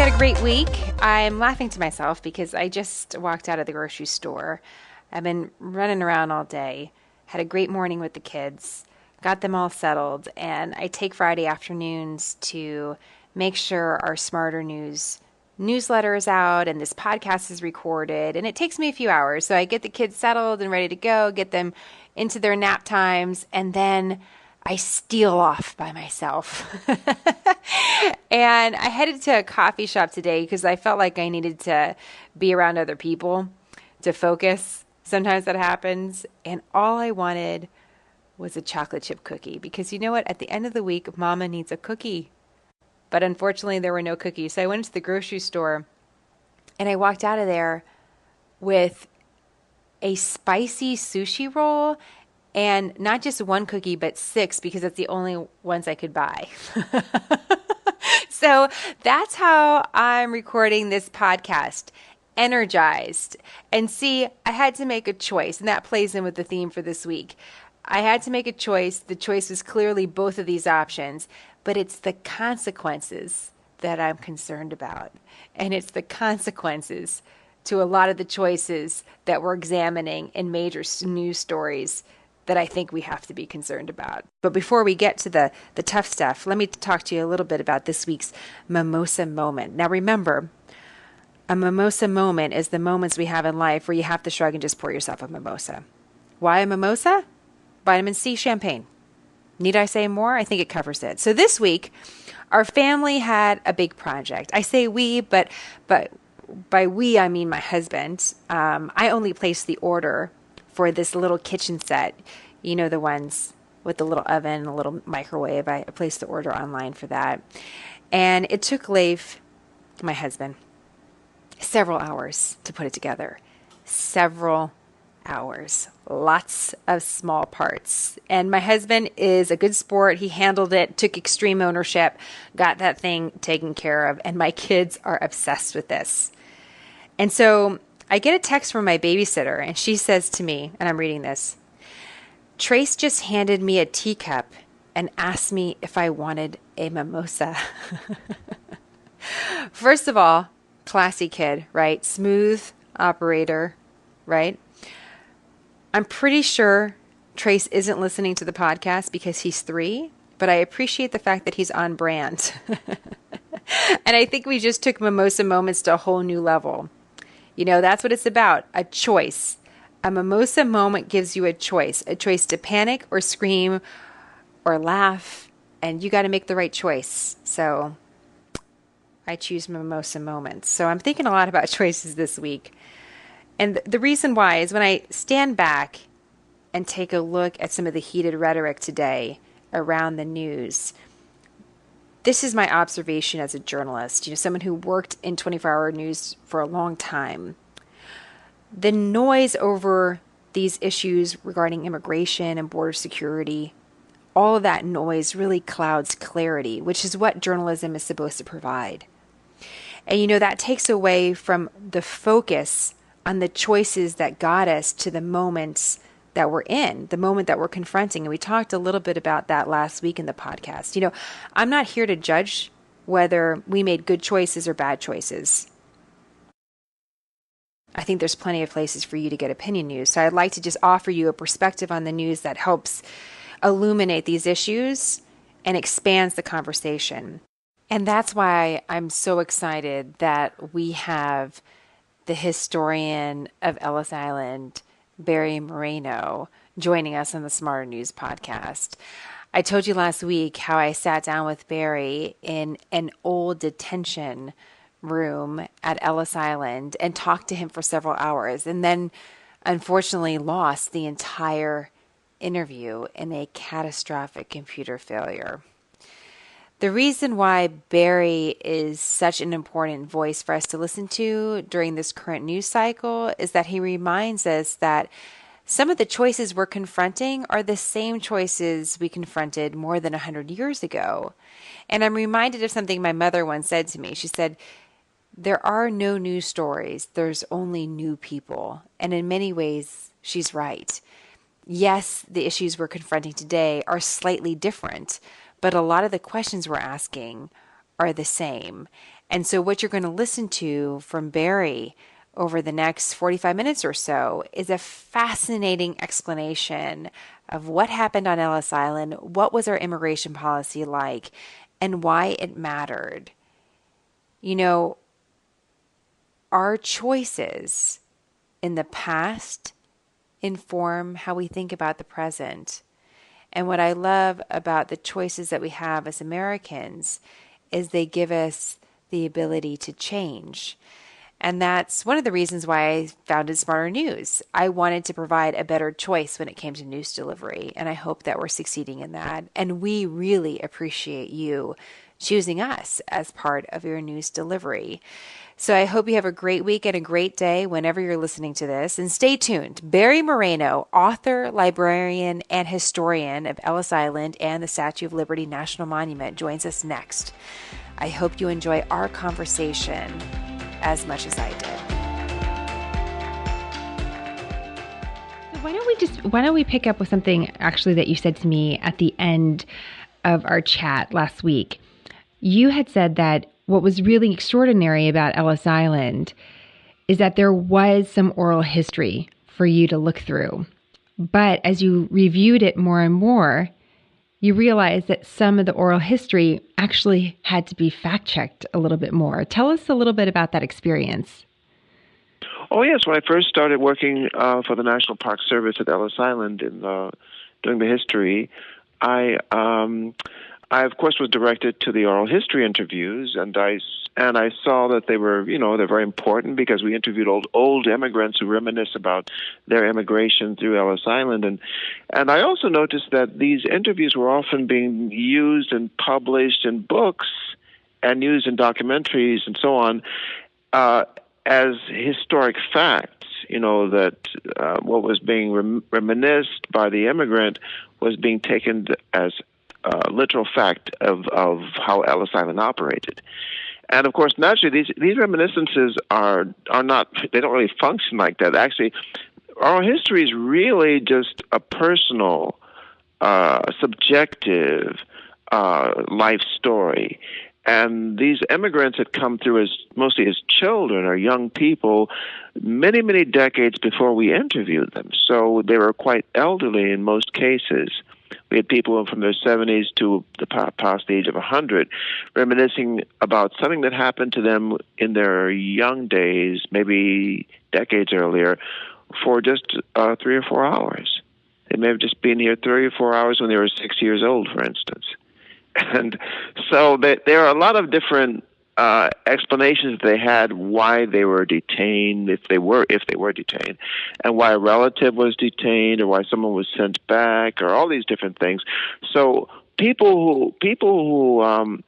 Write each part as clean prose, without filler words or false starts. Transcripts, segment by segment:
had a great week. I'm laughing to myself because I just walked out of the grocery store. I've been running around all day, had a great morning with the kids, got them all settled, and I take Friday afternoons to make sure our Smarter News newsletter is out and this podcast is recorded, and it takes me a few hours. So I get the kids settled and ready to go, get them into their nap times, and then I steal off by myself. And I headed to a coffee shop today because I felt like I needed to be around other people to focus. Sometimes that happens. And all I wanted was a chocolate chip cookie because you know what? At the end of the week, Mama needs a cookie. But unfortunately, there were no cookies. So I went into the grocery store and I walked out of there with a spicy sushi roll and not just one cookie, but 6 because that's the only ones I could buy. So that's how I'm recording this podcast, energized. And see, I had to make a choice, and that plays in with the theme for this week. I had to make a choice. The choice was clearly both of these options, but it's the consequences that I'm concerned about. And it's the consequences to a lot of the choices that we're examining in major news stories that I think we have to be concerned about. But before we get to the tough stuff, let me talk to you a little bit about this week's mimosa moment. Now remember, a mimosa moment is the moments we have in life where you have to shrug and just pour yourself a mimosa. Why a mimosa? Vitamin C champagne. Need I say more? I think it covers it. So this week, our family had a big project. I say we, but by we, I mean my husband. I only placed the order for this little kitchen set, you know, the ones with the little oven, a little microwave. I placed the order online for that. And it took Leif, my husband, several hours to put it together. Several hours. Lots of small parts. And my husband is a good sport. He handled it, took extreme ownership, got that thing taken care of. And my kids are obsessed with this. And so I get a text from my babysitter, and she says to me, and I'm reading this, Trace just handed me a teacup and asked me if I wanted a mimosa. First of all, classy kid, right? Smooth operator, right? I'm pretty sure Trace isn't listening to the podcast because he's 3, but I appreciate the fact that he's on brand. And I think we just took mimosa moments to a whole new level. You know, that's what it's about, a choice. A mimosa moment gives you a choice to panic or scream or laugh, and you got to make the right choice. So I choose mimosa moments. So I'm thinking a lot about choices this week. And the reason why is when I stand back and take a look at some of the heated rhetoric today around the news, this is my observation as a journalist, you know, someone who worked in 24-hour news for a long time. The noise over these issues regarding immigration and border security, all of that noise really clouds clarity, which is what journalism is supposed to provide. And, you know, that takes away from the focus on the choices that got us to the moments that we're in, the moment that we're confronting. And we talked a little bit about that last week in the podcast. You know, I'm not here to judge whether we made good choices or bad choices. I think there's plenty of places for you to get opinion news. So I'd like to just offer you a perspective on the news that helps illuminate these issues and expands the conversation. And that's why I'm so excited that we have the historian of Ellis Island, Barry Moreno, joining us on the Smarter News podcast. I told you last week how I sat down with Barry in an old detention room at Ellis Island and talked to him for several hours, and then unfortunately lost the entire interview in a catastrophic computer failure. The reason why Barry is such an important voice for us to listen to during this current news cycle is that he reminds us that some of the choices we're confronting are the same choices we confronted more than 100 years ago. And I'm reminded of something my mother once said to me. She said, "There are no new stories, there's only new people." And in many ways, she's right. Yes, the issues we're confronting today are slightly different, but a lot of the questions we're asking are the same. And so what you're going to listen to from Barry over the next 45 minutes or so is a fascinating explanation of what happened on Ellis Island, what was our immigration policy like, and why it mattered. You know, our choices in the past inform how we think about the present. And what I love about the choices that we have as Americans is they give us the ability to change. And that's one of the reasons why I founded Smarter News. I wanted to provide a better choice when it came to news delivery, and I hope that we're succeeding in that. And we really appreciate you choosing us as part of your news delivery. So I hope you have a great week and a great day whenever you're listening to this. And stay tuned. Barry Moreno, author, librarian, and historian of Ellis Island and the Statue of Liberty National Monument, joins us next. I hope you enjoy our conversation as much as I did. So why don't we pick up with something actually that you said to me at the end of our chat last week. You had said that what was really extraordinary about Ellis Island is that there was some oral history for you to look through. But as you reviewed it more and more, you realized that some of the oral history actually had to be fact-checked a little bit more. Tell us a little bit about that experience. Oh, yes. When I first started working for the National Park Service at Ellis Island during the history, I of course was directed to the oral history interviews, and I saw that they were, they're very important because we interviewed old immigrants who reminisce about their immigration through Ellis Island, and I also noticed that these interviews were often being used and published in books and used in documentaries and so on as historic facts. That what was being reminisced by the immigrant was being taken as literal fact of how Ellis Island operated. And of course, naturally, these reminiscences are not, they don't really function like that. Actually, oral history is really just a personal, subjective life story. And these immigrants had come through mostly as children or young people many, many decades before we interviewed them. So they were quite elderly in most cases. We had people from their 70s to past the age of 100 reminiscing about something that happened to them in their young days, maybe decades earlier, for just 3 or 4 hours. They may have just been here 3 or 4 hours when they were 6 years old, for instance. And so there are a lot of different explanations they had why they were detained, if they were detained, and why a relative was detained, or why someone was sent back, or all these different things. So people who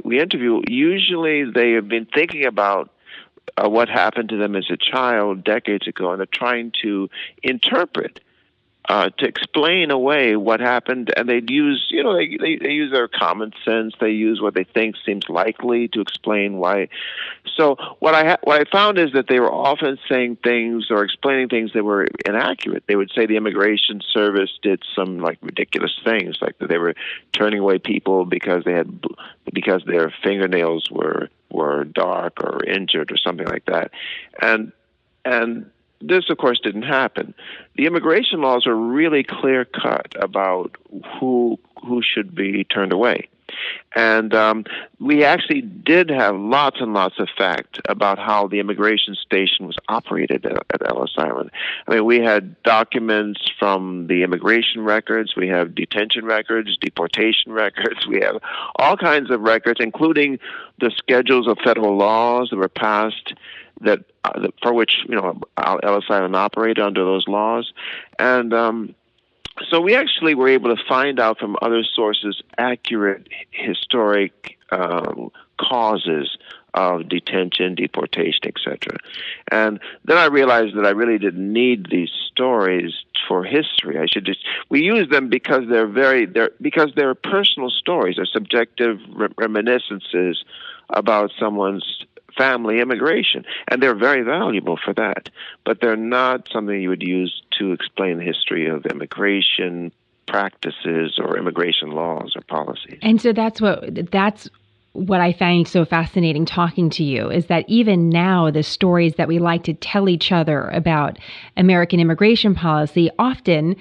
we interview, usually they have been thinking about what happened to them as a child decades ago, and they're trying to interpret. To explain away what happened, and they'd use, they use their common sense. They use what they think seems likely to explain why. So what I found is that they were often saying things or explaining things that were inaccurate. They would say the Immigration Service did some ridiculous things, like that they were turning away people because their fingernails were dark or injured or something like that, and this, of course, didn't happen. The immigration laws are really clear-cut about who should be turned away. And we actually did have lots and lots of fact about how the immigration station was operated at Ellis Island. I mean, we had documents from the immigration records, we have detention records, deportation records, we have all kinds of records, including the schedules of federal laws that were passed for which Ellis Island operated under those laws, and so we actually were able to find out from other sources accurate historic causes of detention, deportation, etc. And then I realized that I really didn't need these stories for history. We use them because they're personal stories. They're subjective reminiscences about someone's family immigration, and they're very valuable for that. But they're not something you would use to explain the history of immigration practices or immigration laws or policies. And so that's what I find so fascinating talking to you is that even now, the stories that we like to tell each other about American immigration policy often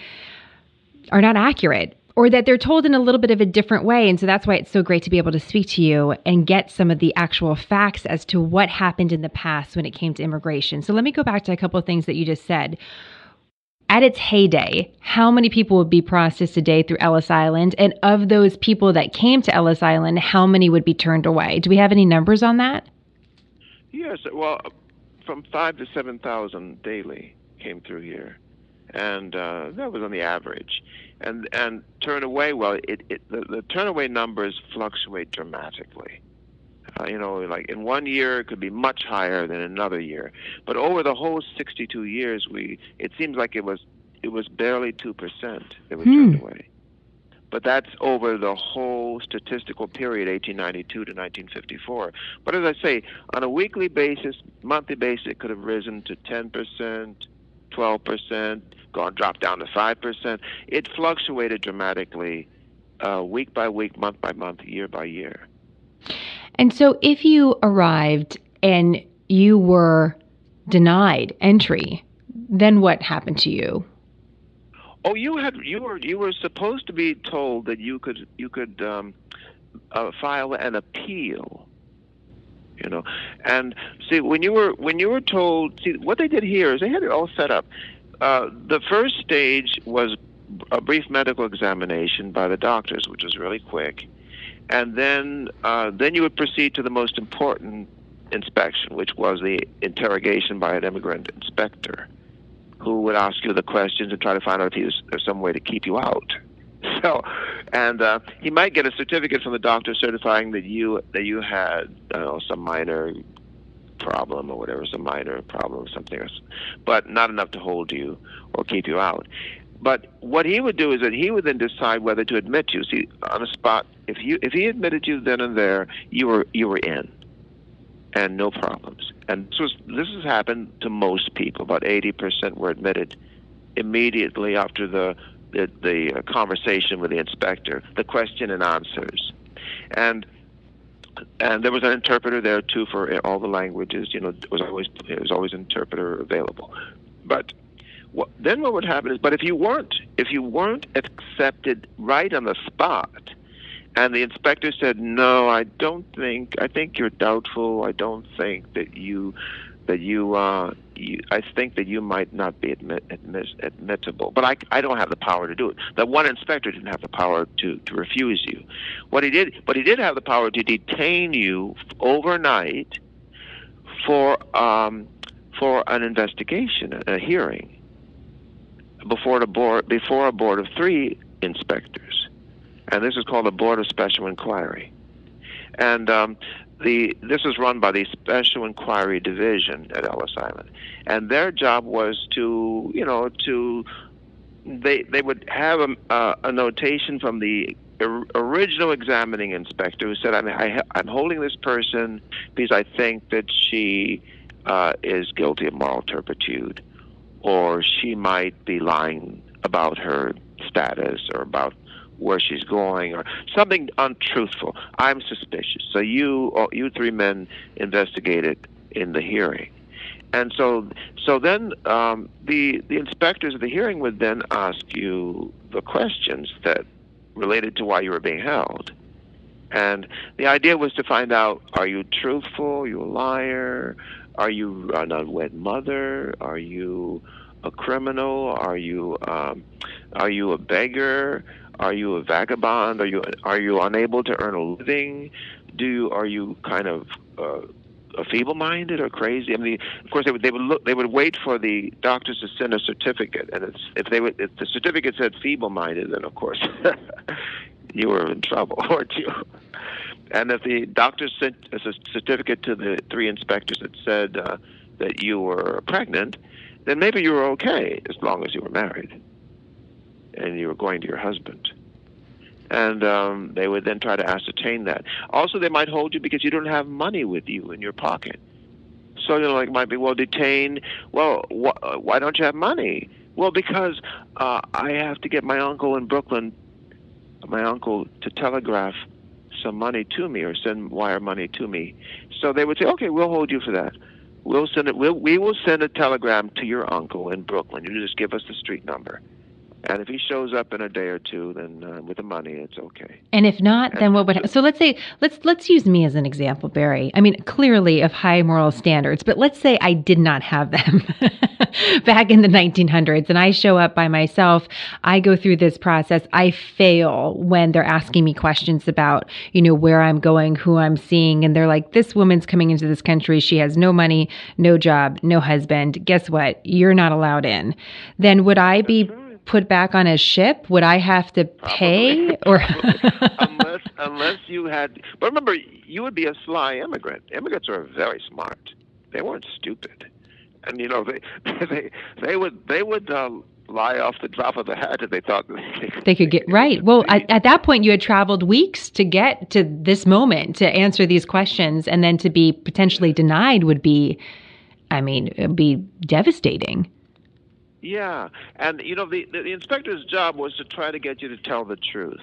are not accurate, or that they're told in a little bit of a different way. And so that's why it's so great to be able to speak to you and get some of the actual facts as to what happened in the past when it came to immigration. So let me go back to a couple of things that you just said. At its heyday, how many people would be processed a day through Ellis Island? And of those people that came to Ellis Island, how many would be turned away? Do we have any numbers on that? Yes, well, from 5,000 to 7,000 daily came through here, and that was on the average. And turn away, well, the turn away numbers fluctuate dramatically. Like in one year, it could be much higher than another year. But over the whole 62 years, it seems like it was barely 2% that were turned away. But that's over the whole statistical period, 1892 to 1954. But as I say, on a weekly basis, monthly basis, it could have risen to 10%, 12%, dropped down to 5%. It fluctuated dramatically week by week, month by month, year by year. And so if you arrived and you were denied entry, then what happened to you? Oh, you were supposed to be told that you could file an appeal. And see, when you were told, see, what they did here is they had it all set up. The first stage was a brief medical examination by the doctors, which was really quick. And then you would proceed to the most important inspection, which was the interrogation by an immigrant inspector, who would ask you the questions and try to find out if there's some way to keep you out. So, and he might get a certificate from the doctor certifying that you had some minor problem or whatever, some minor problem or something else, but not enough to hold you or keep you out. But what he would do is that he would then decide whether to admit you. See, on the spot, if he admitted you then and there, you were in, and no problems. And this has happened to most people. About 80% were admitted immediately after the conversation with the inspector, the question and answers, and there was an interpreter there too for all the languages. There was always an interpreter available, but. Then what would happen is, but if you weren't accepted right on the spot, and the inspector said, no, I think you're doubtful. I don't think that I think that you might not be admissible. But I don't have the power to do it. That one inspector didn't have the power to refuse you. But he did have the power to detain you overnight for an investigation, a hearing. Before a board of 3 inspectors, and this is called a board of special inquiry, and this was run by the Special Inquiry Division at Ellis Island, and their job was to they would have a notation from the original examining inspector who said, I'm holding this person because I think that she is guilty of moral turpitude, or she might be lying about her status or about where she's going or something untruthful. I'm suspicious. So you 3 men investigated in the hearing. And so then the inspectors of the hearing would then ask you the questions that related to why you were being held. And the idea was to find out, are you truthful? Are you a liar? Are you an unwed mother? Are you a criminal? Are you a beggar? Are you a vagabond? Are you unable to earn a living? Are you kind of feeble-minded or crazy? I mean, of course, they would wait for the doctors to send a certificate, and if the certificate said feeble-minded, then of course you were in trouble, weren't you? And if the doctor sent a certificate to the 3 inspectors that said that you were pregnant, then maybe you were okay as long as you were married and you were going to your husband. And they would then try to ascertain that. Also, they might hold you because you don't have money with you in your pocket. So, it might be, detain. Well, why don't you have money? Well, because I have to get my uncle in Brooklyn, to telegraph some money to me or send wire money to me. So they would say, okay, we'll hold you for that. We will send a telegram to your uncle in Brooklyn. You just give us the street number. And if he shows up in a day or two, then with the money, it's okay. And if not, then what would happen? So let's use me as an example, Barry. I mean, clearly of high moral standards, but let's say I did not have them back in the 1900s and I show up by myself. I go through this process. I fail when they're asking me questions about, where I'm going, who I'm seeing. And they're like, this woman's coming into this country. She has no money, no job, no husband. Guess what? You're not allowed in. Then would I be put back on a ship? Would I have to pay? Or unless you had, but remember, you would be a sly immigrant. Immigrants are very smart. They weren't stupid, and they would lie off the drop of a hat if they thought they could get right. Well, at that point, you had traveled weeks to get to this moment to answer these questions, and then to be potentially denied would be, it'd be devastating. Yeah, and the inspector's job was to try to get you to tell the truth,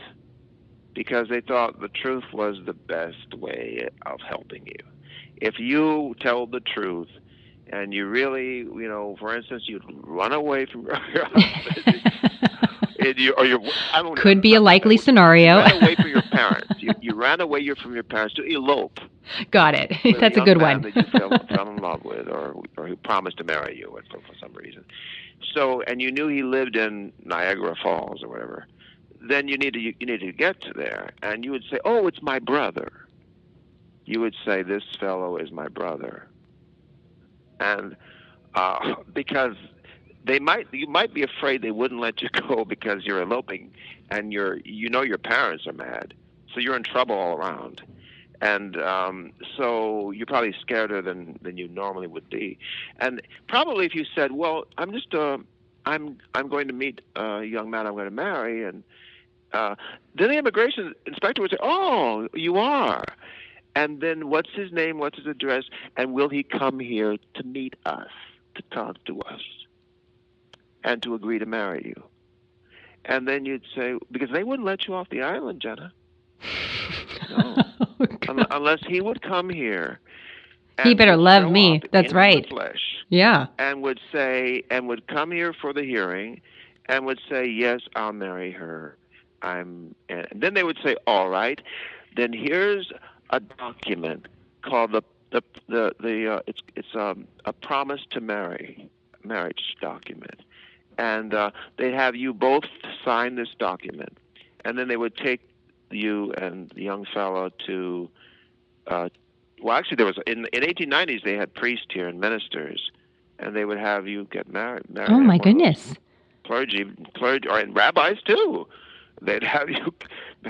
because they thought the truth was the best way of helping you. If you tell the truth, and you really, for instance, you'd run away from your husband, could be a likely scenario. You ran away from your parents. You ran away from your parents to elope. Got it. That's a good one. That you fell in love with, or who promised to marry you for some reason. So, and you knew he lived in Niagara Falls or whatever. Then you needed to get to there, and you would say, "Oh, it's my brother." You would say, "This fellow is my brother," and because you might be afraid they wouldn't let you go because you're eloping, and your parents are mad, so you're in trouble all around. And so you're probably scarier than you normally would be. And probably if you said, "Well, I'm going to meet a young man I'm going to marry," and then the immigration inspector would say, "Oh, you are. And then what's his name? What's his address? And will he come here to meet us, to talk to us, and to agree to marry you?" And then you'd say, because they wouldn't let you off the island, Jenna. No. Unless he would come here. He better love me. That's right. Flesh, yeah. And would come here for the hearing, and would say, "Yes, I'll marry her." And then they would say, "All right, then here's a document called it's a promise to marry, marriage document," and they'd have you both sign this document, and then they would take you and the young fellow to actually there was in 1890s they had priests here and ministers, and they would have you get married. Oh my goodness. Clergy and rabbis too. They'd have you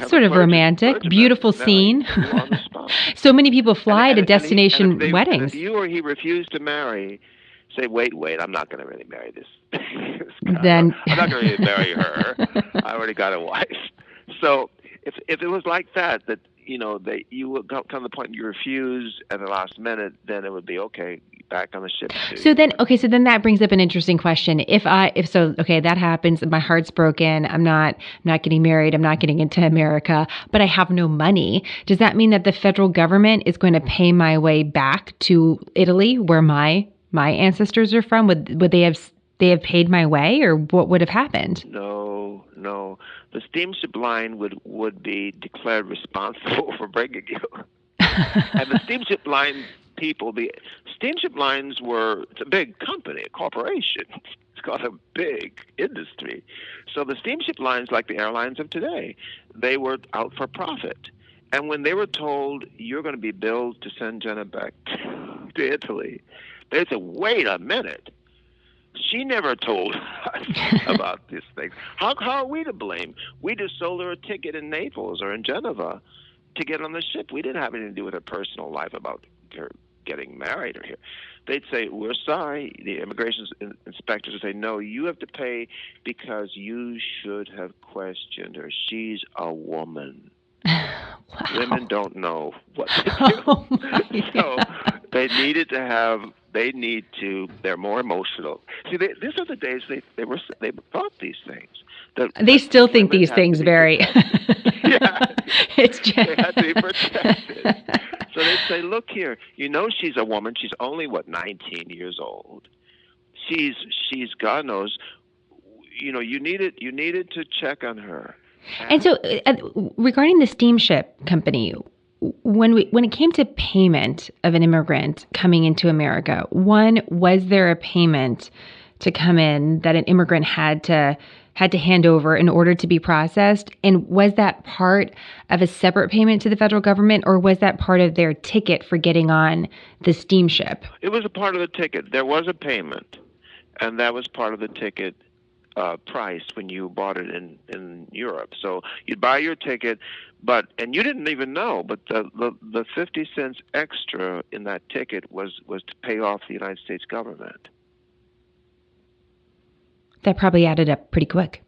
sort of romantic, beautiful scene. So many people fly to destination weddings. If you or he refused to marry, say, wait, I'm not going to really marry this guy. Then I'm not going to really marry her. I already got a wife. So if it was like that you would come to the point you refuse at the last minute, then it would be okay, back on the ship. So then that brings up an interesting question. If that happens, my heart's broken. I'm not getting married. I'm not getting into America, but I have no money. Does that mean that the federal government is going to pay my way back to Italy, where my ancestors are from? Would they have paid my way, or what would have happened? No. The steamship line would be declared responsible for bringing you. And the steamship line people, the steamship lines it's a big company, a corporation. It's got a big industry. So the steamship lines, like the airlines of today, they were out for profit. And when they were told, "You're going to be billed to send Jenna back to Italy," they said, "Wait a minute. She never told us about these things. How are we to blame? We just sold her a ticket in Naples or in Geneva to get on the ship. We didn't have anything to do with her personal life about her getting married or here." They'd say, "We're sorry." The immigration inspectors would say, "No, you have to pay because you should have questioned her. She's a woman." Wow. Women don't know what to do. Oh So they're more emotional. See, these are the days they thought these things. They still think these things, Barry. Yeah. It's just... They had to be protected. So they'd say, look here, she's a woman. She's only, 19 years old. She's God knows, you needed to check on her. And so regarding the steamship company, when it came to payment of an immigrant coming into America, was there a payment to come in that an immigrant had to hand over in order to be processed? And was that part of a separate payment to the federal government, or was that part of their ticket for getting on the steamship? It was a part of the ticket. There was a payment, and that was part of the ticket price when you bought it in Europe. So you'd buy your ticket, and you didn't even know, but the 50 cents extra in that ticket was to pay off the United States government. That probably added up pretty quick.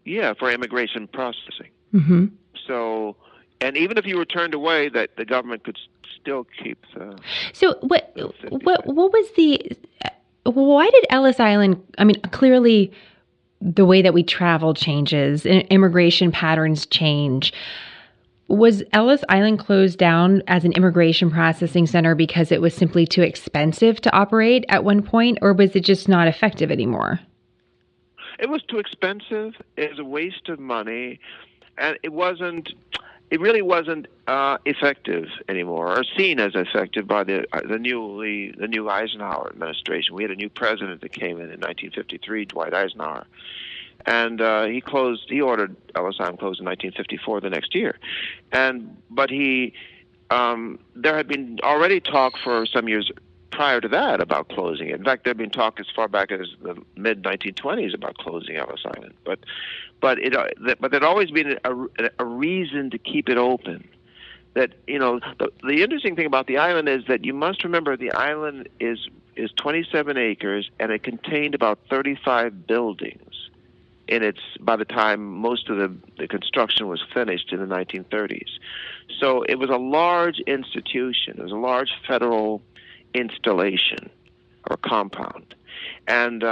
Yeah, for immigration processing. Mm-hmm. So, and even if you were turned away, that the government could still keep the... So what was why did Ellis Island, clearly the way that we travel changes, immigration patterns change. Was Ellis Island closed down as an immigration processing center because it was simply too expensive to operate at one point, or was it just not effective anymore? It was too expensive. It was a waste of money, and it really wasn't effective anymore, or seen as effective by the new Eisenhower administration. We had a new president that came in 1953, Dwight Eisenhower, and he ordered Ellis Island closed in 1954, the next year, but there had been already talk for some years prior to that about closing it. In fact, there had been talk as far back as the mid-1920s about closing Ellis Island, but there'd always been a reason to keep it open. That the interesting thing about the island is that you must remember the island is 27 acres, and it contained about 35 buildings by the time most of the construction was finished in the 1930s. So it was a large institution. It was a large federal installation or compound, and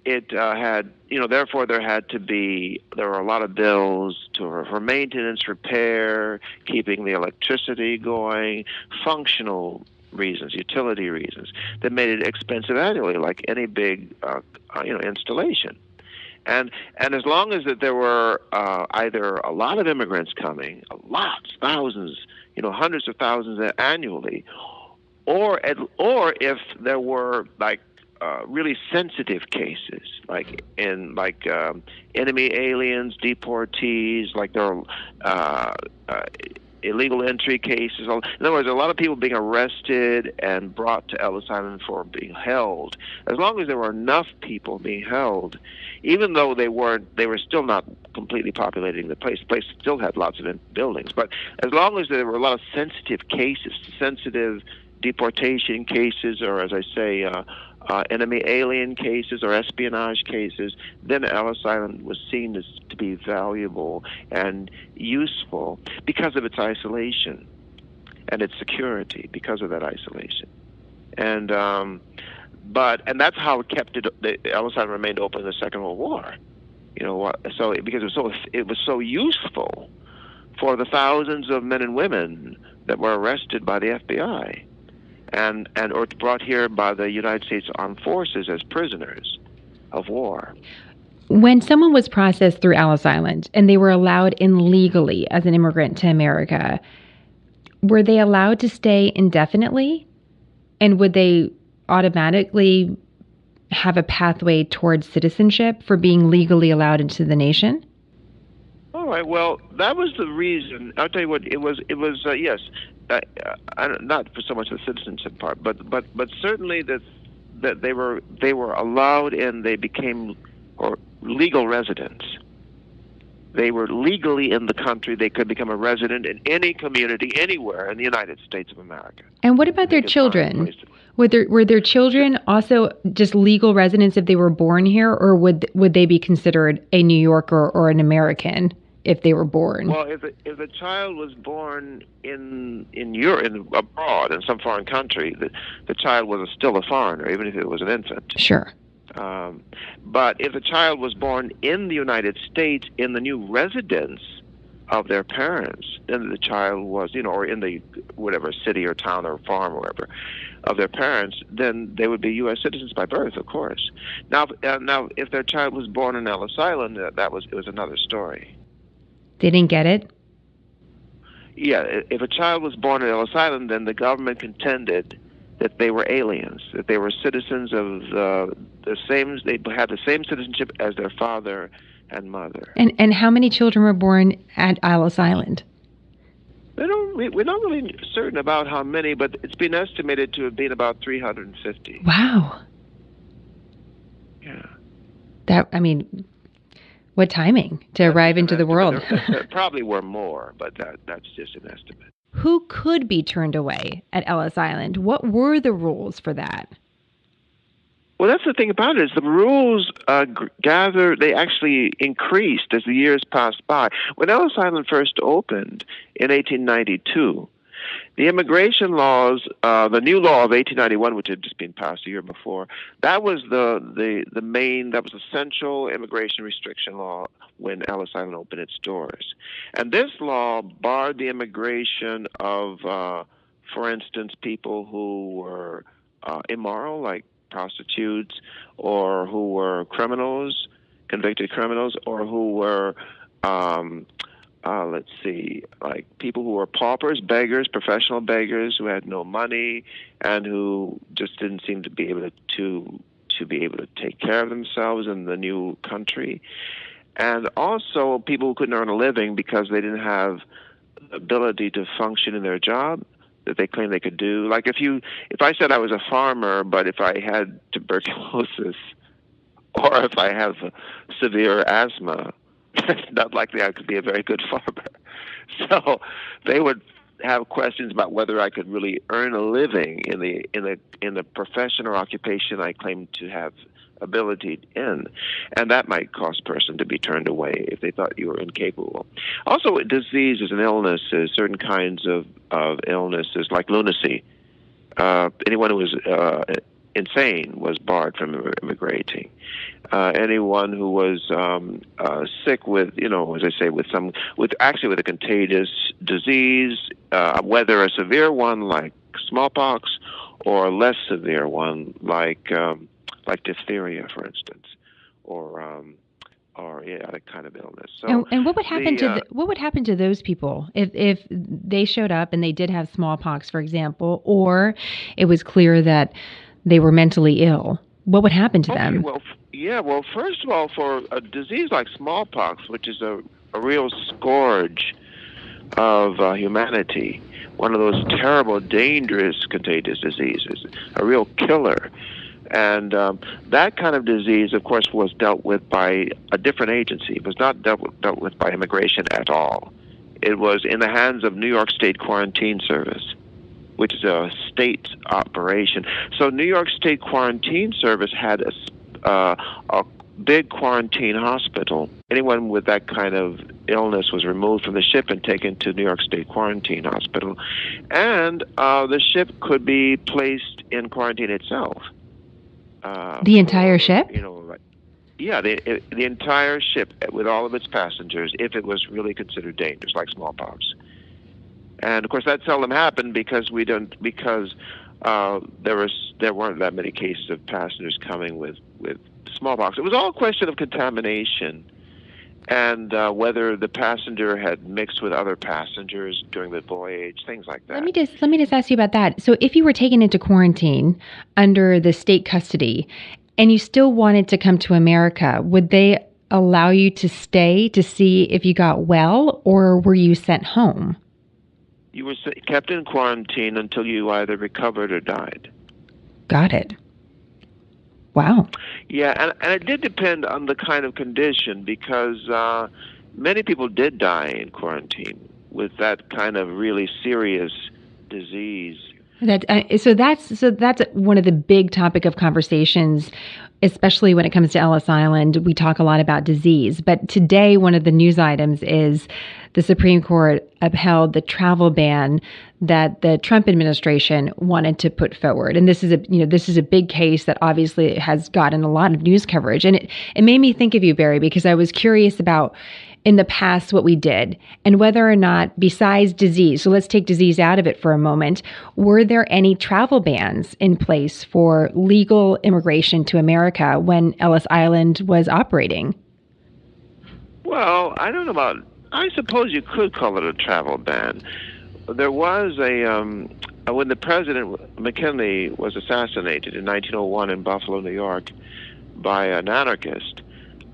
it had, therefore there were a lot of bills for maintenance, repair, keeping the electricity going, functional reasons, utility reasons that made it expensive annually, like any big installation. And as long as that there were either a lot of immigrants coming, thousands, hundreds of thousands annually, or if there were really sensitive cases, like enemy aliens, deportees, like there are illegal entry cases. In other words, a lot of people being arrested and brought to Ellis Island for being held. As long as there were enough people being held, even though they were still not completely populating the place. The place still had lots of buildings, but as long as there were a lot of sensitive cases, sensitive deportation cases, or as I say, enemy alien cases or espionage cases, then Ellis Island was seen to be valuable and useful because of its isolation and its security, because of that isolation. And that's how it kept Ellis Island remained open in the Second World War. So because it was so useful for the thousands of men and women that were arrested by the FBI. Or brought here by the United States Armed Forces as prisoners of war. When someone was processed through Ellis Island and they were allowed in legally as an immigrant to America, were they allowed to stay indefinitely? And would they automatically have a pathway towards citizenship for being legally allowed into the nation? All right. Well, that was the reason. I'll tell you what. It was yes. Not for so much the citizenship part, but certainly that they were allowed, and they became legal residents. They were legally in the country. They could become a resident in any community anywhere in the United States of America. And what about their children? Were their children also just legal residents if they were born here, or would they be considered a New Yorker or an American if they were born? Well, if a child was born in Europe, abroad, in some foreign country, the child was still a foreigner, even if it was an infant. Sure. But if a child was born in the United States in the new residence, of their parents, then the child was, or in the whatever city or town or farm or wherever, of their parents, then they would be U.S. citizens by birth, of course. Now, if their child was born in Ellis Island, it was another story. They didn't get it? Yeah, if a child was born in Ellis Island, then the government contended that they were aliens, that they were citizens of the same. They had the same citizenship as their father and mother. And how many children were born at Ellis Island? We're not really certain about how many, but it's been estimated to have been about 350. Wow. Yeah. What timing to arrive into the world? There probably were more, but that's just an estimate. Who could be turned away at Ellis Island? What were the rules for that? Well, that's the thing about it, is the rules they actually increased as the years passed by. When Ellis Island first opened in 1892, the immigration laws, the new law of 1891, which had just been passed a year before, that was that was the central immigration restriction law when Ellis Island opened its doors. And this law barred the immigration of, for instance, people who were immoral, like prostitutes, or who were criminals, convicted criminals, or who were, like people who were paupers, beggars, professional beggars who had no money and who just didn't seem to be able to be able to take care of themselves in the new country. And also people who couldn't earn a living because they didn't have the ability to function in their job that they claimed they could do. Like if I said I was a farmer, but if I had tuberculosis or if I have severe asthma, it's not likely I could be a very good farmer. So they would have questions about whether I could really earn a living in the profession or occupation I claimed to have ability in, and that might cause a person to be turned away if they thought you were incapable. Also, diseases and illnesses, certain kinds of illnesses like lunacy. Anyone who was insane was barred from immigrating. Anyone who was sick with, as I say, with a contagious disease, whether a severe one like smallpox or a less severe one like diphtheria, for instance, or that kind of illness. So, and what would happen what would happen to those people if they showed up and they did have smallpox, for example, or it was clear that they were mentally ill? What would happen to them? Well, first of all, for a disease like smallpox, which is a real scourge of humanity, one of those terrible, dangerous, contagious diseases, a real killer. And that kind of disease, of course, was dealt with by a different agency. It was not dealt with by immigration at all. It was in the hands of New York State Quarantine Service, which is a state operation. So New York State Quarantine Service had a big quarantine hospital. Anyone with that kind of illness was removed from the ship and taken to New York State Quarantine Hospital. And the ship could be placed in quarantine itself. The entire ship? Yeah, the entire ship with all of its passengers, if it was really considered dangerous, like smallpox. And of course, that seldom happened because there weren't that many cases of passengers coming with smallpox. It was all a question of contamination and whether the passenger had mixed with other passengers during the voyage, things like that. Let me just ask you about that. So if you were taken into quarantine under the state custody and you still wanted to come to America, would they allow you to stay to see if you got well, or were you sent home? You were kept in quarantine until you either recovered or died. Got it. Wow. Yeah, and it did depend on the kind of condition, because many people did die in quarantine with that kind of really serious disease. So that's one of the big topic of conversations, especially when it comes to Ellis Island. We talk a lot about disease, but today one of the news items is the Supreme Court upheld the travel ban that the Trump administration wanted to put forward. And this is a big case that obviously has gotten a lot of news coverage. And it made me think of you, Barry, because I was curious about in the past what we did, and whether or not, besides disease, so let's take disease out of it for a moment, were there any travel bans in place for legal immigration to America when Ellis Island was operating? Well, I don't know about, I suppose you could call it a travel ban. There was when the president, McKinley, was assassinated in 1901 in Buffalo, New York, by an anarchist,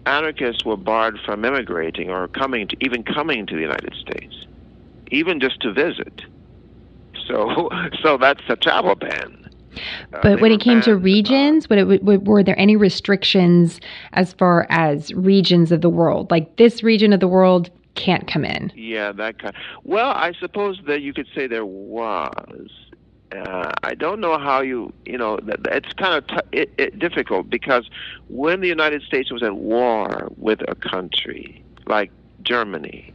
anarchists were barred from immigrating or coming to the United States, even just to visit. So that's a travel ban. But when it came to regions, were there any restrictions as far as regions of the world? Like this region of the world can't come in? Yeah, that kind. Well, I suppose that you could say there was. I don't know how it's kind of difficult, because when the United States was at war with a country like Germany,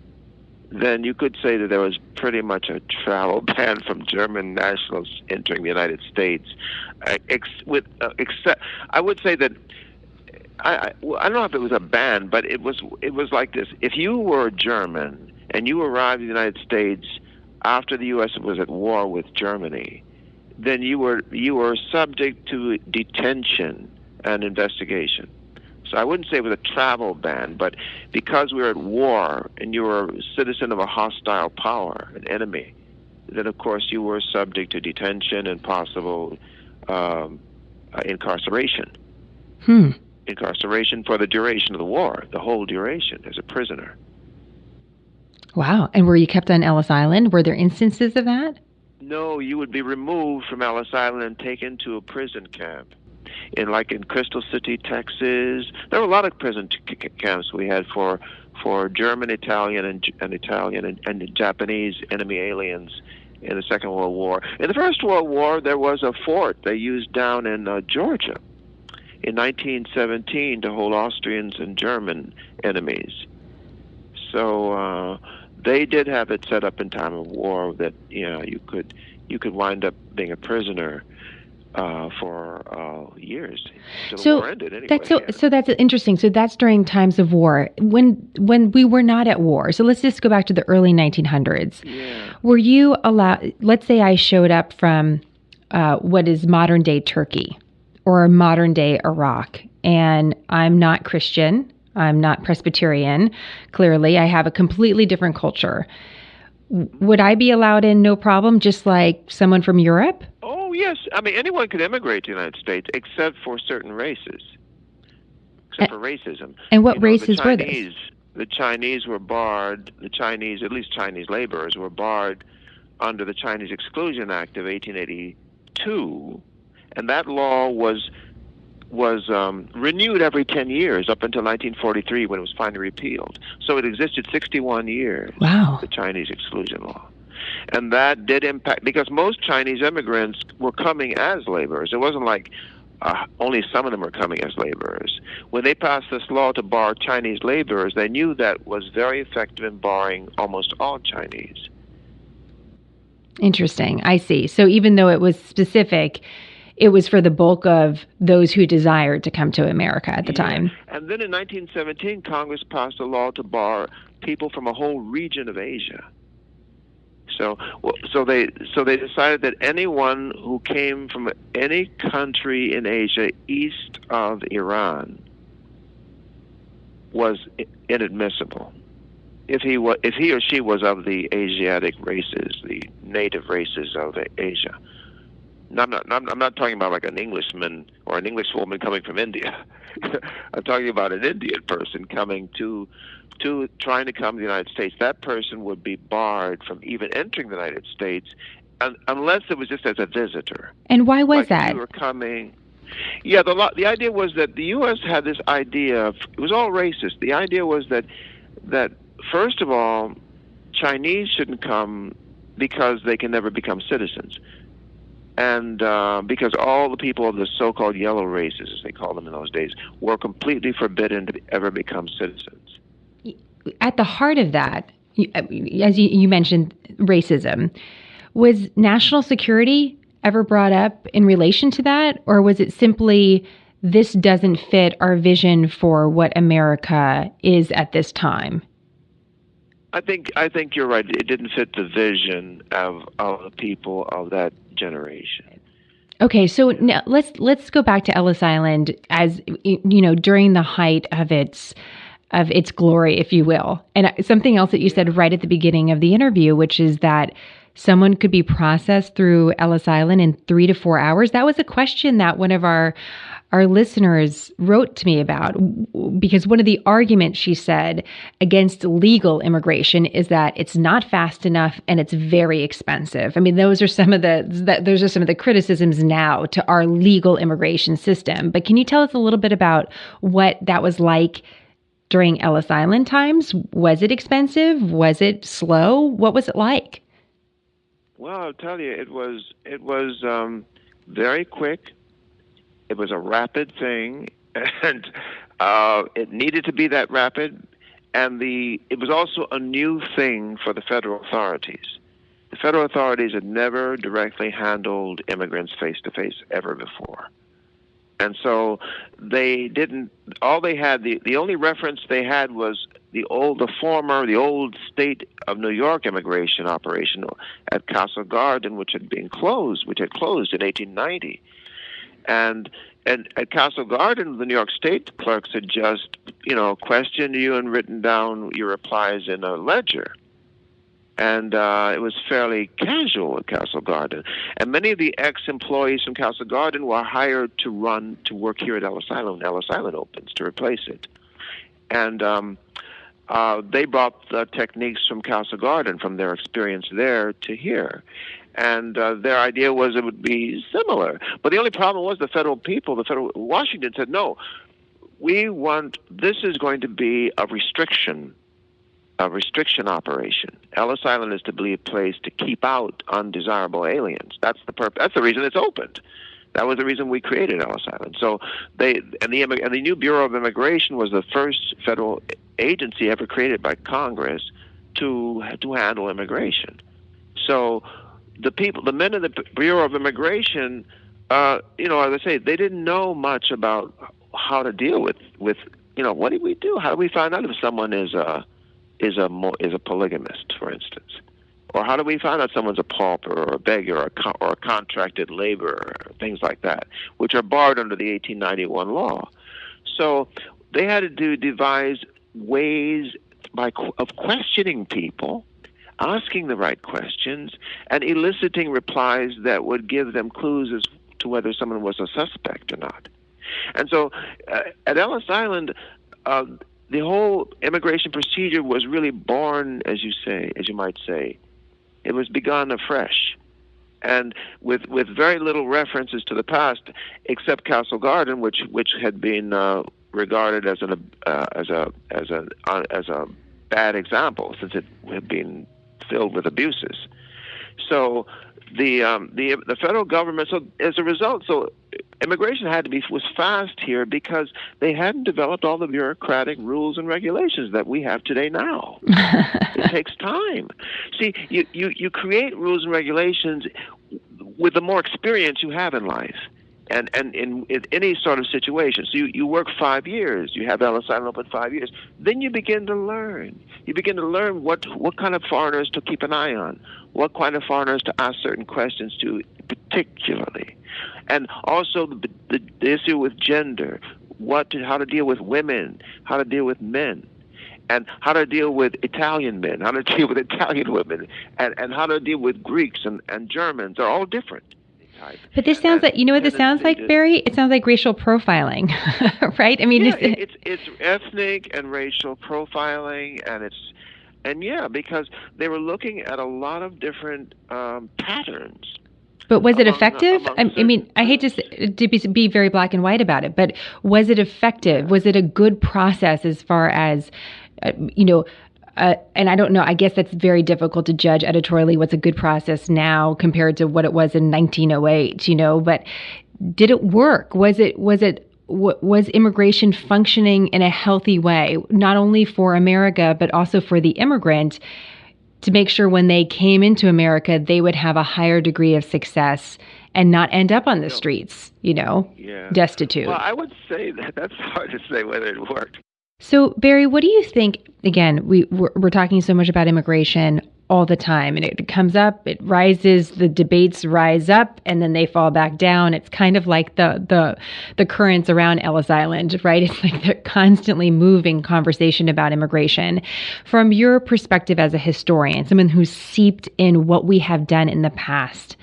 then you could say that there was pretty much a travel ban from German nationals entering the United States. Except, I would say that I don't know if it was a ban, but it was like this: if you were German and you arrived in the United States after the U.S. was at war with Germany, then you were subject to detention and investigation. So I wouldn't say it was a travel ban, but because we were at war and you were a citizen of a hostile power, an enemy, then of course you were subject to detention and possible incarceration. Incarceration for the duration of the war, the whole duration, as a prisoner. Wow. And were you kept on Ellis Island? Were there instances of that? No, you would be removed from Ellis Island and taken to a prison camp. In Crystal City, Texas. There were a lot of prison camps we had for German, Italian, and Japanese enemy aliens in the Second World War. In the First World War, there was a fort they used down in Georgia in 1917 to hold Austrians and German enemies. So they did have it set up in time of war that you could wind up being a prisoner for years until the war ended. Anyway, so that's interesting. So that's during times of war when we were not at war. So let's just go back to the early 1900s. Yeah. Were you allowed? Let's say I showed up from what is modern day Turkey or modern day Iraq, and I'm not Christian. I'm not Presbyterian. Clearly, I have a completely different culture. Would I be allowed in no problem, just like someone from Europe? Oh, yes. I mean, anyone could immigrate to the United States except for certain races, except for racism. And what races were these? The Chinese were barred. At least Chinese laborers, were barred under the Chinese Exclusion Act of 1882, and that law was renewed every 10 years up until 1943 when it was finally repealed. So it existed 61 years, wow. The Chinese exclusion law. And that did impact, because most Chinese immigrants were coming as laborers. It wasn't like only some of them were coming as laborers. When they passed this law to bar Chinese laborers, they knew that was very effective in barring almost all Chinese. Interesting. I see. So even though it was specific, it was for the bulk of those who desired to come to America at the time. And then in 1917, Congress passed a law to bar people from a whole region of Asia. So they decided that anyone who came from any country in Asia east of Iran was inadmissible if he or she was of the Asiatic races, the native races of Asia. I'm not talking about like an Englishman or an Englishwoman coming from India. I'm talking about an Indian person coming trying to come to the United States. That person would be barred from even entering the United States unless it was just as a visitor. And why was that? If you were coming. Yeah, the idea was that the U.S. had this idea of, it was all racist. The idea was that first of all, Chinese shouldn't come because they can never become citizens. And because all the people of the so-called yellow races, as they called them in those days, were completely forbidden to ever become citizens. At the heart of that, as you mentioned, racism, was national security ever brought up in relation to that? Or was it simply, this doesn't fit our vision for what America is at this time? I think you're right. It didn't fit the vision of the people of that generation. Okay, so now let's go back to Ellis Island as during the height of its glory, if you will. And something else that you said right at the beginning of the interview, which is that someone could be processed through Ellis Island in 3 to 4 hours. That was a question that one of our listeners wrote to me about, because one of the arguments, she said, against legal immigration is that it's not fast enough and it's very expensive. I mean, those are some of the criticisms now to our legal immigration system. But can you tell us a little bit about what that was like during Ellis Island times? Was it expensive? Was it slow? What was it like? Well, I'll tell you, it was very quick. It was a rapid thing, and it needed to be that rapid. And it was also a new thing for the federal authorities. The federal authorities had never directly handled immigrants face to face ever before. And so they didn't. All they had, the only reference they had was the old state of New York immigration operation at Castle Garden, which had closed in 1890. And at Castle Garden, the New York State clerks had just, questioned you and written down your replies in a ledger. And it was fairly casual at Castle Garden. And many of the ex-employees from Castle Garden were hired to work here at Ellis Island when Ellis Island opens, to replace it. And they brought the techniques from Castle Garden, from their experience there, to here. And their idea was it would be similar. But the only problem was Washington said, no, this is going to be a restriction operation. Ellis Island is to be a place to keep out undesirable aliens. That's the purpose. That's the reason it's opened. That was the reason we created Ellis Island. So the new Bureau of Immigration was the first federal agency ever created by Congress to handle immigration. So the men of the Bureau of Immigration, as I say, they didn't know much about how to deal with what do we do? How do we find out if someone is a polygamist, for instance? Or how do we find out someone's a pauper or a beggar or a contracted laborer, things like that, which are barred under the 1891 law? So they had to devise ways of questioning people, asking the right questions, and eliciting replies that would give them clues as to whether someone was a suspect or not. And so at Ellis Island, the whole immigration procedure was really born, as you might say. It was begun afresh, and with very little references to the past, except Castle Garden, which had been regarded as a bad example, since it had been filled with abuses. So the federal government, so as a result, immigration was fast here because they hadn't developed all the bureaucratic rules and regulations that we have today now. It takes time. See, you create rules and regulations with the more experience you have in life. And in any sort of situation. So you work 5 years. You have Ellis Island open 5 years. Then you begin to learn. You begin to learn what kind of foreigners to keep an eye on, what kind of foreigners to ask certain questions to particularly. And also the issue with gender, how to deal with women, how to deal with men, and how to deal with Italian men, how to deal with Italian women, and how to deal with Greeks and Germans. They're all different. But this sounds like, what this sounds like, Barry? It sounds like racial profiling, right? I mean, it's ethnic and racial profiling, because they were looking at a lot of different patterns. But was it effective? I mean, I hate to be very black and white about it, but was it effective? Yeah. Was it a good process as far as, and I don't know, I guess that's very difficult to judge editorially what's a good process now compared to what it was in 1908, but did it work? Was immigration functioning in a healthy way, not only for America, but also for the immigrant, to make sure when they came into America, they would have a higher degree of success and not end up on the streets, destitute? Well, I would say that's hard to say whether it worked. So, Barry, what do you think? Again, we're talking so much about immigration all the time, and it comes up, it rises, the debates rise up, and then they fall back down. It's kind of like the currents around Ellis Island, right? It's like the constantly moving conversation about immigration. From your perspective as a historian, someone who's seeped in what we have done in the past,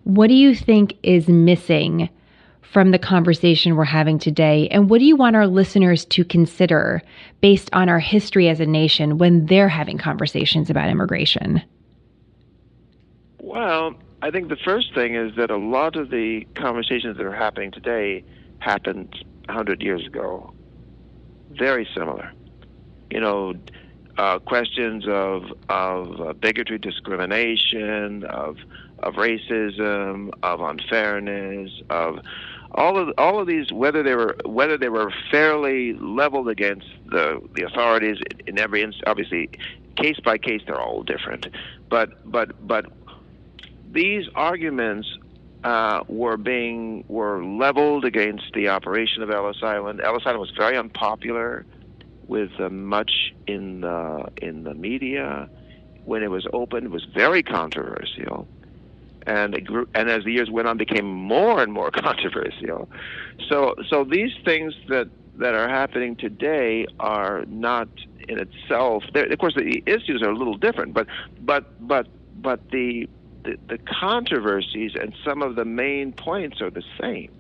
what do you think is missing from the conversation we're having today? And what do you want our listeners to consider based on our history as a nation when they're having conversations about immigration? Well, I think the first thing is that a lot of the conversations that are happening today happened 100 years ago. Very similar. Questions of bigotry, discrimination, of racism, of unfairness, of all of these, whether they were fairly leveled against the authorities in every obviously case by case they're all different, but these arguments were leveled against the operation of Ellis Island. Ellis Island was very unpopular with much in the media. When it was opened, it was very controversial. And it grew, and as the years went on, became more and more controversial. So these things that are happening today are not in itself. Of course, the issues are a little different, but the controversies and some of the main points are the same.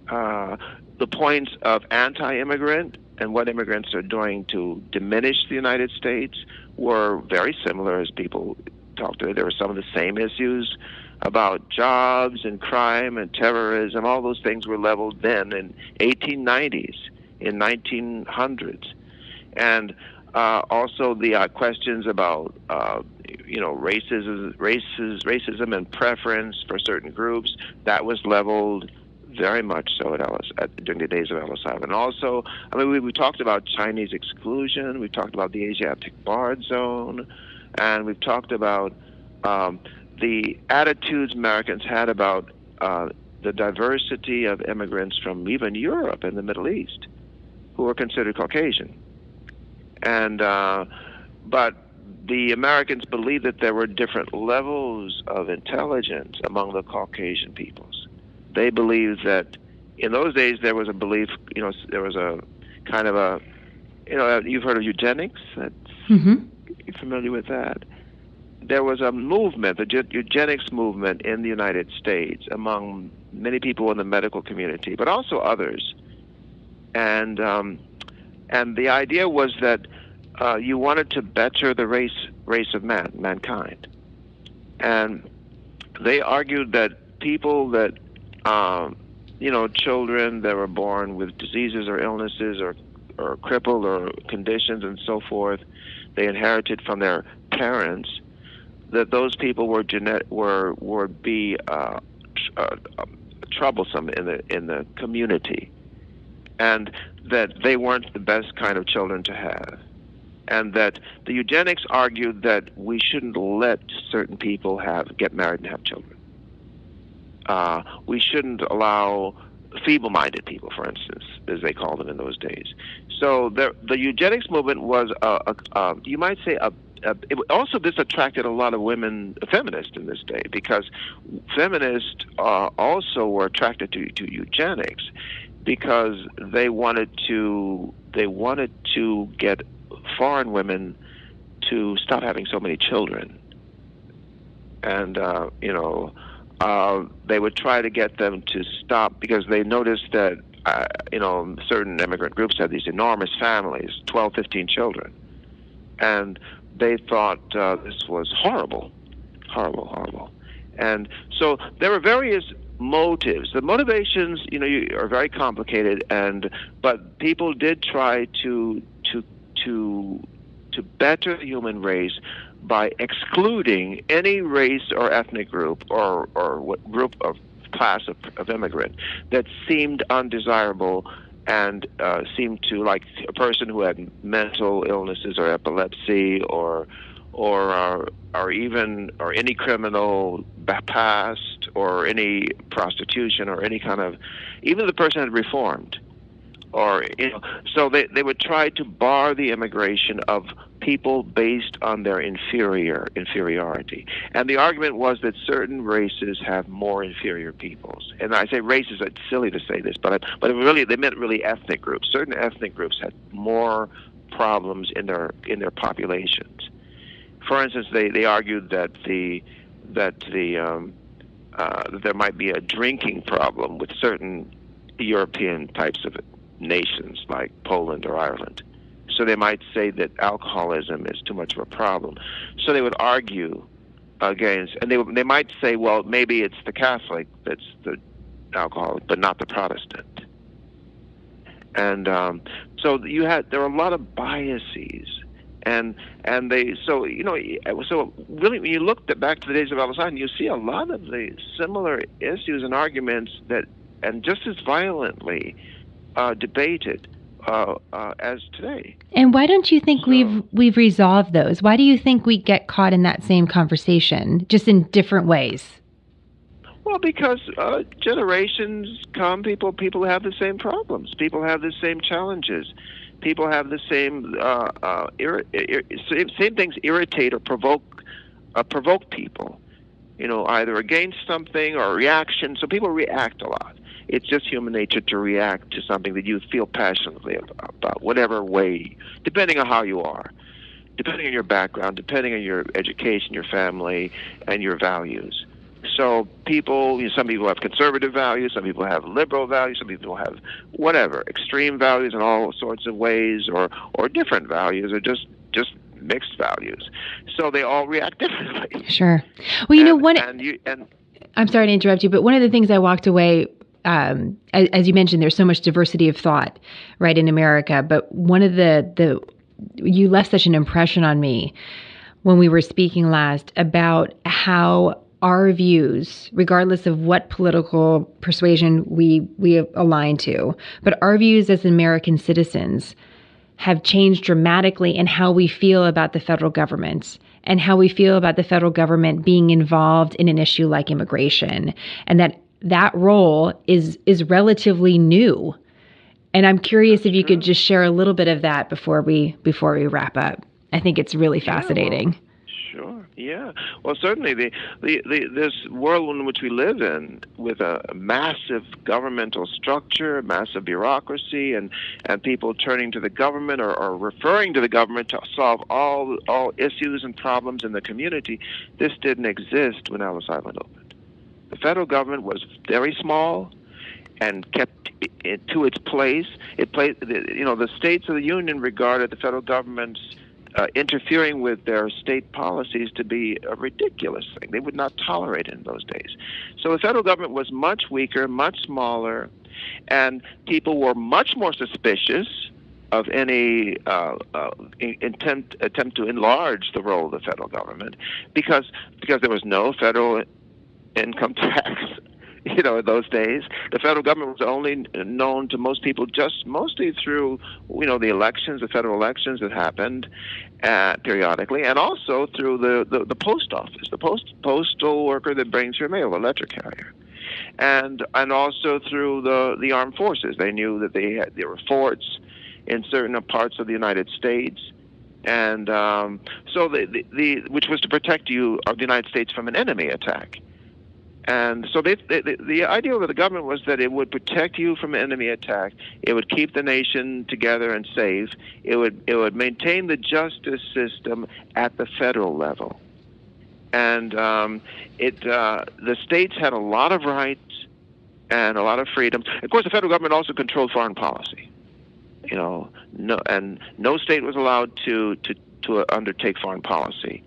The points of anti-immigrant and what immigrants are doing to diminish the United States were very similar as people talked to. There were some of the same issues about jobs and crime and terrorism. All those things were leveled then in 1890s, in 1900s. And also the questions about racism and preference for certain groups, that was leveled very much so during the days of Ellis Island. Also, we talked about Chinese exclusion, we talked about the Asiatic barred zone, and we've talked about the attitudes Americans had about the diversity of immigrants from even Europe and the Middle East who were considered Caucasian. And but the Americans believed that there were different levels of intelligence among the Caucasian peoples. They believed that in those days there was a belief, there was a kind of a, you've heard of eugenics? You're familiar with that? There was a movement, the eugenics movement in the United States among many people in the medical community, but also others. And the idea was that you wanted to better the race of mankind. And they argued that people that, children that were born with diseases or illnesses or crippled or conditions and so forth, they inherited from their parents, that those people would be troublesome in the community, and that they weren't the best kind of children to have, and that the eugenics argued that we shouldn't let certain people get married and have children. We shouldn't allow feeble-minded people, for instance, as they called them in those days. So the eugenics movement was, you might say, this attracted a lot of women feminists in this day, because feminists also were attracted to eugenics because they wanted to get foreign women to stop having so many children, and they would try to get them to stop because they noticed that certain immigrant groups had these enormous families, 12, 15 children, and they thought this was horrible. And so there were various motives. The motivations, are very complicated, but people did try to better the human race by excluding any race or ethnic group or what group of class of immigrant that seemed undesirable and seemed to, like a person who had mental illnesses or epilepsy or any criminal past or any prostitution or any kind of, even the person had reformed. or so they would try to bar the immigration of people based on their inferiority. And the argument was that certain races have more inferior peoples. And I say races, it's silly to say this, but really they meant really ethnic groups. Certain ethnic groups had more problems in their populations. For instance, they argued that there might be a drinking problem with certain European types of nations like Poland or Ireland. So they might say that alcoholism is too much of a problem. So they would argue against, and they might say, well, maybe it's the Catholic that's the alcoholic, but not the Protestant. And so there are a lot of biases, and they so really when you look back to the days of Ellis Island, you see a lot of the similar issues and arguments that, and just as violently debated as today. And why don't you think we've resolved those? Why do you think we get caught in that same conversation, just in different ways? Well, because generations come, people have the same problems. People have the same challenges. People have the same same things irritate or provoke people. Either against something or a reaction. So people react a lot. It's just human nature to react to something that you feel passionately about, whatever way, depending on how you are, depending on your background, depending on your education, your family, and your values. So some people have conservative values, some people have liberal values, some people have whatever, extreme values in all sorts of ways, or different values, or just mixed values. So they all react differently. Sure. Well, I'm sorry to interrupt you, but one of the things I walked away, as you mentioned, there's so much diversity of thought, right, in America. But one of you left such an impression on me when we were speaking last about how our views, regardless of what political persuasion we align to, but our views as American citizens have changed dramatically in how we feel about the federal government and how we feel about the federal government being involved in an issue like immigration, and that role is relatively new. And I'm curious if you could just share a little bit of that before we wrap up. I think it's really fascinating. Sure. Yeah. Well, certainly this world in which we live in, with a massive governmental structure, massive bureaucracy, and people turning to the government or referring to the government to solve all issues and problems in the community, this didn't exist when Ellis Island opened. The federal government was very small and kept it to its place. The states of the Union regarded the federal government's interfering with their state policies to be a ridiculous thing. They would not tolerate it in those days. So the federal government was much weaker, much smaller, and people were much more suspicious of any attempt to enlarge the role of the federal government because there was no federal income tax. In those days, the federal government was only known to most people just mostly through, the elections, the federal elections that happened periodically, and also through the post office, the postal worker that brings your mail, the letter carrier, and also through the armed forces. They knew that there were forts in certain parts of the United States, and so which was to protect you of the United States from an enemy attack. And so the idea of the government was that it would protect you from enemy attack. It would keep the nation together and safe. It would maintain the justice system at the federal level. And the states had a lot of rights and a lot of freedom. Of course, the federal government also controlled foreign policy. No state was allowed to undertake foreign policy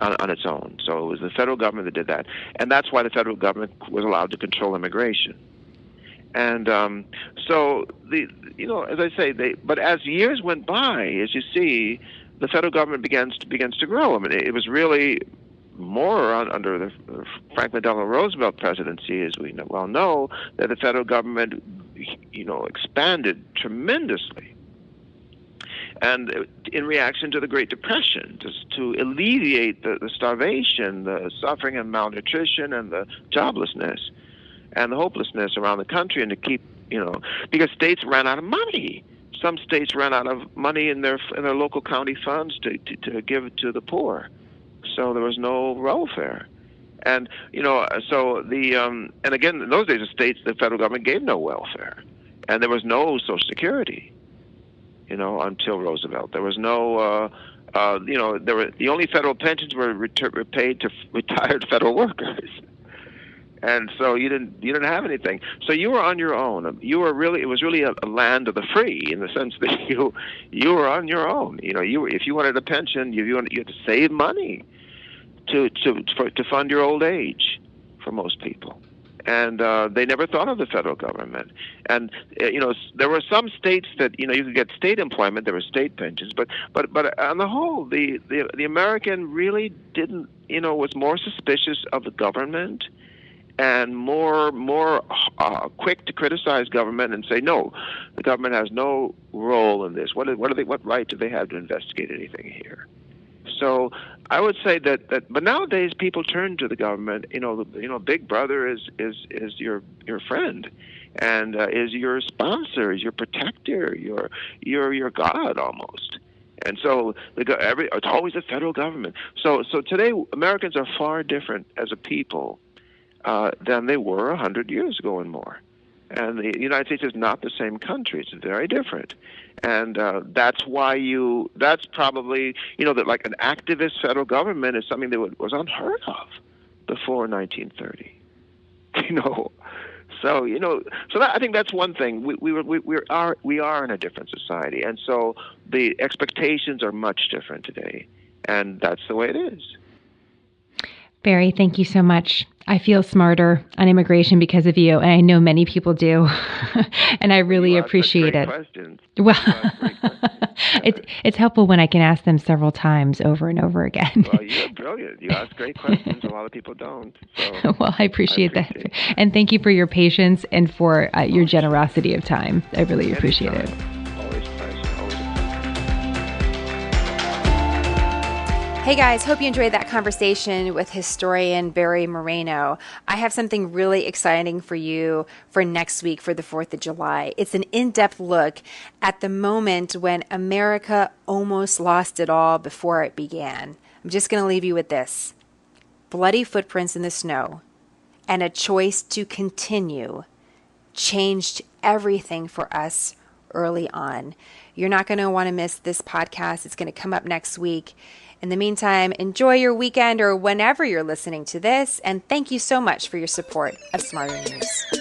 on its own. So it was the federal government that did that. And that's why the federal government was allowed to control immigration. And so, as I say, but as years went by, as you see, the federal government begins to grow. I mean, it was really more under the Franklin Delano Roosevelt presidency, as we well know, that the federal government, expanded tremendously. And in reaction to the Great Depression, just to alleviate the starvation, the suffering and malnutrition and the joblessness and the hopelessness around the country, and to keep because states ran out of money. Some states ran out of money in their local county funds to give to the poor, so there was no welfare. And so and again, in those days, the federal government gave no welfare, and there was no Social Security, until Roosevelt. There was no, the only federal pensions were paid to retired federal workers. And so you didn't have anything. So you were on your own. It was really a land of the free, in the sense that you were on your own. If you wanted a pension, you had to save money to fund your old age, for most people. And they never thought of the federal government. And there were some states that you could get state employment. There were state pensions, but on the whole, the American really didn't was more suspicious of the government, and more quick to criticize government and say, no, the government has no role in this. What right do they have to investigate anything here? So I would say that but nowadays people turn to the government. Big Brother is your friend, and is your sponsor, is your protector, your God almost. And so it's always the federal government. So today Americans are far different as a people than they were 100 years ago and more. And the United States is not the same country. It's very different. And that's probably, that like an activist federal government is something that was unheard of before 1930. So I think that's one thing. We are in a different society. And so the expectations are much different today. And that's the way it is. Barry, thank you so much. I feel smarter on immigration because of you, and I know many people do, and I really appreciate it. Questions. Well, it's helpful when I can ask them several times over and over again. Well, you're brilliant. You ask great questions. A lot of people don't. So well, I appreciate that. And thank you for your patience and for your generosity of time. I really appreciate it. Hey guys, hope you enjoyed that conversation with historian Barry Moreno. I have something really exciting for you for next week for the 4th of July. It's an in-depth look at the moment when America almost lost it all before it began. I'm just going to leave you with this. Bloody footprints in the snow and a choice to continue changed everything for us early on. You're not going to want to miss this podcast. It's going to come up next week. In the meantime, enjoy your weekend or whenever you're listening to this, and thank you so much for your support of SmartHER News.